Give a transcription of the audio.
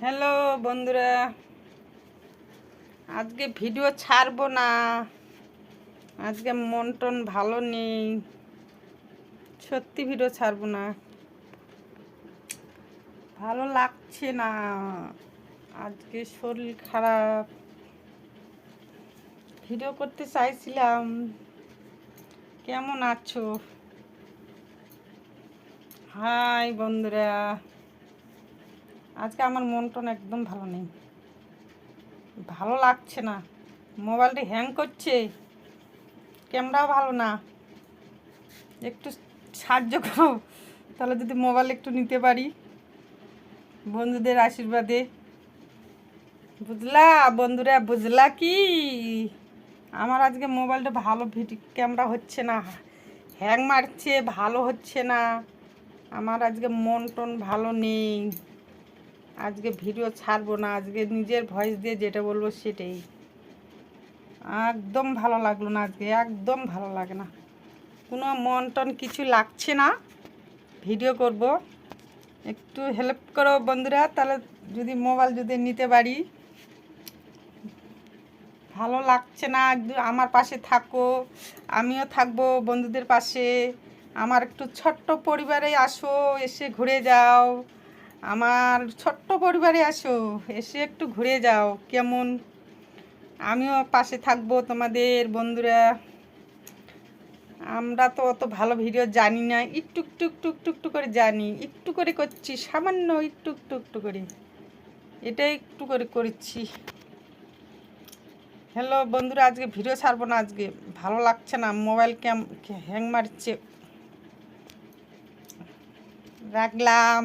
Hello বন্ধুরা, আজকে video ছাড়বো না। আজকে মন টন ভালো নেই, সত্যি ভিডিও ছাড়বো না, ভালো লাগছে না। আজকে শরীর খারাপ, ভিডিও করতে চাইছিলাম। কেমন আছো? হাই বন্ধুরা, আজকে আমার মন টন একদম ভালো নেই, ভালো লাগছে না। মোবাইলটা হ্যাং করছে, ক্যামেরাও ভালো না। একটু সাহায্য করো, তাহলে যদি মোবাইল একটু নিতে পারি বন্ধুদের আশীর্বাদে। বুঝলা বন্ধুরা, বুঝলা কি? আমার আজকে মোবাইলটা ভালো ক্যামেরা হচ্ছে না, হ্যাং মারছে, ভালো হচ্ছে না। আমার আজকে মন টন ভালো নেই, আজকে ভিডিও ছাড়বো না। আজকে নিজের ভয়েস দিয়ে যেটা বলবো সেটাই। একদম ভালো লাগলো না, আজকে একদম ভালো লাগে না, কোনো মন টন কিছু লাগছে না। ভিডিও করব, একটু হেল্প করো বন্ধুরা, তাহলে যদি মোবাইল যদি নিতে পারি। ভালো লাগছে না, আমার পাশে থাকো, আমিও থাকবো বন্ধুদের পাশে। আমার একটু ছোট্ট পরিবারে আসো, এসে ঘুরে যাও। আমার ছোট্ট পরিবারে আসো, এসে একটু ঘুরে যাও কেমন। আমিও পাশে থাকবো তোমাদের বন্ধুরা। আমরা তো অত ভালো ভিডিও জানি না, একটু একটু একটু একটু একটু করে জানি, একটু করে করছি, সামান্য একটু একটু একটু করে, এটাই একটু করে করছি। হ্যালো বন্ধুরা, আজকে ভিডিও ছাড়বো না, আজকে ভালো লাগছে না, মোবাইল হ্যাং মারছে। রাখলাম।